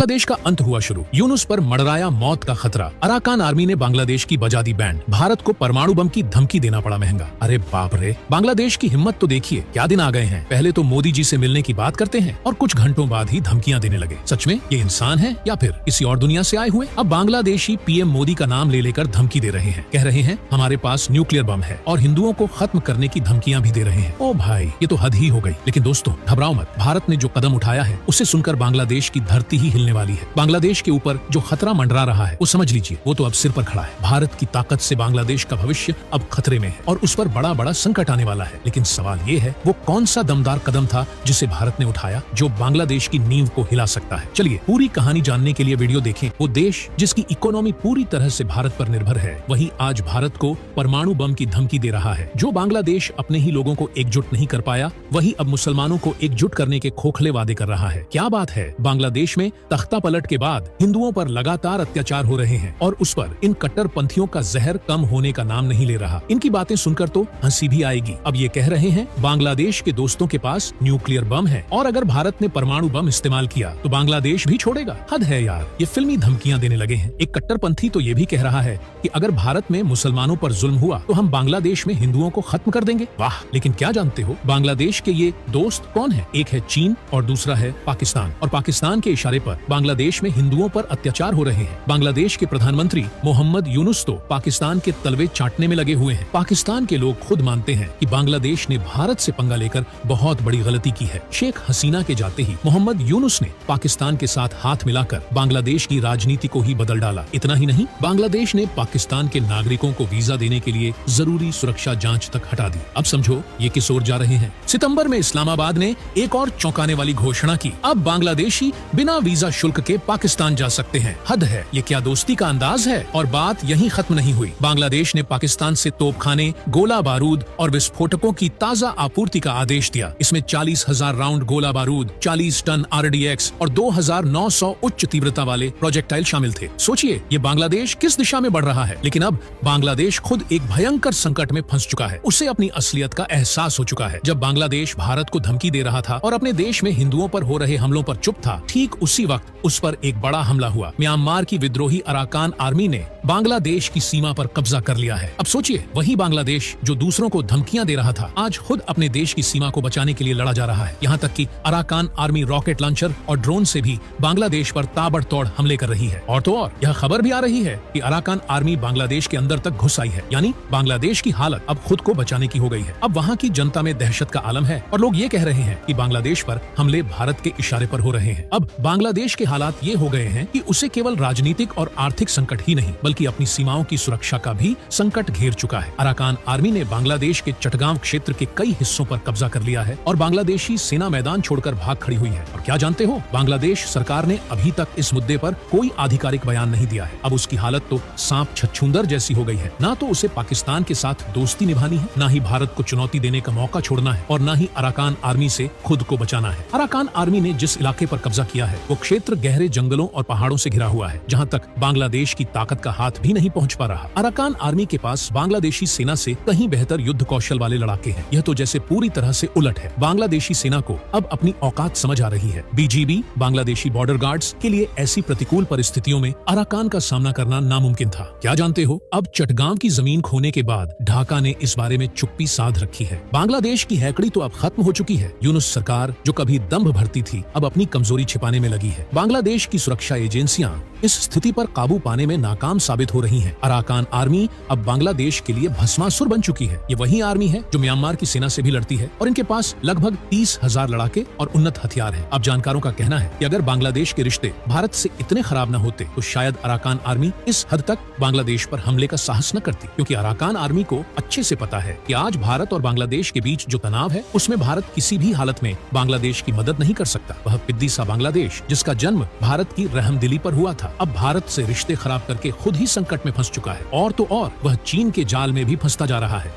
बांग्लादेश का अंत हुआ शुरू। यूनुस पर मडराया मौत का खतरा। अराकान आर्मी ने बांग्लादेश की बजा दी बैंड। भारत को परमाणु बम की धमकी देना पड़ा महंगा। अरे बाप रे, बांग्लादेश की हिम्मत तो देखिए, क्या दिन आ गए हैं। पहले तो मोदी जी से मिलने की बात करते हैं और कुछ घंटों बाद ही धमकियां देने लगे। सच में ये इंसान है या फिर किसी और दुनिया से आए हुए? अब बांग्लादेशी पीएम मोदी का नाम ले लेकर धमकी दे रहे हैं। कह रहे हैं हमारे पास न्यूक्लियर बम है और हिंदुओं को खत्म करने की धमकियां भी दे रहे हैं। ओ भाई, ये तो हद ही हो गई। लेकिन दोस्तों घबराओ मत, भारत ने जो कदम उठाया है उसे सुनकर बांग्लादेश की धरती ही हिलने वाली है। बांग्लादेश के ऊपर जो खतरा मंडरा रहा है वो समझ लीजिए, वो तो अब सिर पर खड़ा है। भारत की ताकत से बांग्लादेश का भविष्य अब खतरे में है और उस पर बड़ा बड़ा संकट आने वाला है। लेकिन सवाल ये है, वो कौन सा दमदार कदम था जिसे भारत ने उठाया जो बांग्लादेश की नींव को हिला सकता है? चलिए पूरी कहानी जानने के लिए वीडियो देखें। वो देश जिसकी इकोनॉमी पूरी तरह से भारत पर निर्भर है, वही आज भारत को परमाणु बम की धमकी दे रहा है। जो बांग्लादेश अपने ही लोगों को एकजुट नहीं कर पाया, वही अब मुसलमानों को एकजुट करने के खोखले वादे कर रहा है। क्या बात है, बांग्लादेश में तख्ता पलट के बाद हिंदुओं पर लगातार अत्याचार हो रहे हैं और उस पर इन कट्टरपंथियों का जहर कम होने का नाम नहीं ले रहा। इनकी बातें सुनकर तो हंसी भी आएगी। अब ये कह रहे हैं बांग्लादेश के दोस्तों के पास न्यूक्लियर बम है और अगर भारत ने परमाणु बम इस्तेमाल किया तो बांग्लादेश भी छोड़ेगा। हद है यार, ये फिल्मी धमकियां देने लगे हैं। एक कट्टरपंथी तो ये भी कह रहा है कि अगर भारत में मुसलमानों पर जुल्म हुआ तो हम बांग्लादेश में हिंदुओं को खत्म कर देंगे। वाह, लेकिन क्या जानते हो बांग्लादेश के ये दोस्त कौन है? एक है चीन और दूसरा है पाकिस्तान। और पाकिस्तान के इशारे पर बांग्लादेश में हिंदुओं पर अत्याचार हो रहे हैं। बांग्लादेश के प्रधानमंत्री मोहम्मद यूनुस तो पाकिस्तान के तलवे चाटने में लगे हुए हैं। पाकिस्तान के लोग खुद मानते हैं कि बांग्लादेश ने भारत से पंगा लेकर बहुत बड़ी गलती की है। शेख हसीना के जाते ही मोहम्मद यूनुस ने पाकिस्तान के साथ हाथ मिलाकर बांग्लादेश की राजनीति को ही बदल डाला। इतना ही नहीं, बांग्लादेश ने पाकिस्तान के नागरिकों को वीजा देने के लिए जरूरी सुरक्षा जांच तक हटा दी। अब समझो ये किस ओर जा रहे हैं। सितंबर में इस्लामाबाद ने एक और चौंकाने वाली घोषणा की। अब बांग्लादेशी बिना वीजा शुल्क के पाकिस्तान जा सकते हैं। हद है, ये क्या दोस्ती का अंदाज है? और बात यहीं खत्म नहीं हुई। बांग्लादेश ने पाकिस्तान से तोपखाने, गोला बारूद और विस्फोटकों की ताजा आपूर्ति का आदेश दिया। इसमें 40,000 राउंड गोला बारूद, 40 टन RDX और 2,900 उच्च तीव्रता वाले प्रोजेक्टाइल शामिल थे। सोचिए ये बांग्लादेश किस दिशा में बढ़ रहा है। लेकिन अब बांग्लादेश खुद एक भयंकर संकट में फंस चुका है। उसे अपनी असलियत का एहसास हो चुका है। जब बांग्लादेश भारत को धमकी दे रहा था और अपने देश में हिंदुओं पर हो रहे हमलों पर चुप था, ठीक उसी वक्त उस पर एक बड़ा हमला हुआ। म्यांमार की विद्रोही अराकान आर्मी ने बांग्लादेश की सीमा पर कब्जा कर लिया है। अब सोचिए, वही बांग्लादेश जो दूसरों को धमकियां दे रहा था, आज खुद अपने देश की सीमा को बचाने के लिए लड़ा जा रहा है। यहाँ तक कि अराकान आर्मी रॉकेट लॉन्चर और ड्रोन से भी बांग्लादेश पर ताबड़तोड़ हमले कर रही है। और तो और यह खबर भी आ रही है कि अराकान आर्मी बांग्लादेश के अंदर तक घुस आई है। यानी बांग्लादेश की हालत अब खुद को बचाने की हो गई है। अब वहाँ की जनता में दहशत का आलम है और लोग ये कह रहे हैं कि बांग्लादेश पर हमले भारत के इशारे पर हो रहे हैं। अब बांग्लादेश के हालात ये हो गए हैं कि उसे केवल राजनीतिक और आर्थिक संकट ही नहीं बल्कि अपनी सीमाओं की सुरक्षा का भी संकट घेर चुका है। अराकान आर्मी ने बांग्लादेश के चटगांव क्षेत्र के कई हिस्सों पर कब्जा कर लिया है और बांग्लादेशी सेना मैदान छोड़कर भाग खड़ी हुई है। और क्या जानते हो, बांग्लादेश सरकार ने अभी तक इस मुद्दे पर कोई आधिकारिक बयान नहीं दिया है। अब उसकी हालत तो सांप छछूंदर जैसी हो गई है। ना तो उसे पाकिस्तान के साथ दोस्ती निभानी है, ना ही भारत को चुनौती देने का मौका छोड़ना है और ना ही अराकान आर्मी से खुद को बचाना है। अराकान आर्मी ने जिस इलाके पर कब्जा किया है वो क्षेत्र गहरे जंगलों और पहाड़ों से घिरा हुआ है, जहाँ तक बांग्लादेश की ताकत का हाथ भी नहीं पहुँच पा रहा। अराकान आर्मी के पास बांग्लादेशी सेना से कहीं बेहतर युद्ध कौशल वाले लड़ाके हैं। यह तो जैसे पूरी तरह से उलट है। बांग्लादेशी सेना को अब अपनी औकात समझ आ रही है। BGB बांग्लादेशी बॉर्डर गार्ड्स के लिए ऐसी प्रतिकूल परिस्थितियों में अराकान का सामना करना नामुमकिन था। क्या जानते हो, अब चटगांव की जमीन खोने के बाद ढाका ने इस बारे में चुप्पी साध रखी है। बांग्लादेश की हैकड़ी तो अब खत्म हो चुकी है। यूनुस सरकार जो कभी दंभ भरती थी, अब अपनी कमजोरी छिपाने में लगी है। बांग्लादेश की सुरक्षा एजेंसियां इस स्थिति पर काबू पाने में नाकाम साबित हो रही हैं। अराकान आर्मी अब बांग्लादेश के लिए भस्मासुर बन चुकी है। ये वही आर्मी है जो म्यांमार की सेना से भी लड़ती है और इनके पास लगभग 30,000 लड़ाके और उन्नत हथियार हैं। अब जानकारों का कहना है कि अगर बांग्लादेश के रिश्ते भारत से इतने खराब न होते तो शायद अराकान आर्मी इस हद तक बांग्लादेश पर हमले का साहस न करती, क्योंकि अराकान आर्मी को अच्छे से पता है कि आज भारत और बांग्लादेश के बीच जो तनाव है उसमें भारत किसी भी हालत में बांग्लादेश की मदद नहीं कर सकता। वह पिद्दी सा बांग्लादेश जिसका जन्म भारत की रहमदिली पर हुआ था, अब भारत से रिश्ते खराब करके खुद ही संकट में फंस चुका है और तो और वह चीन के जाल में भी फंसता जा रहा है।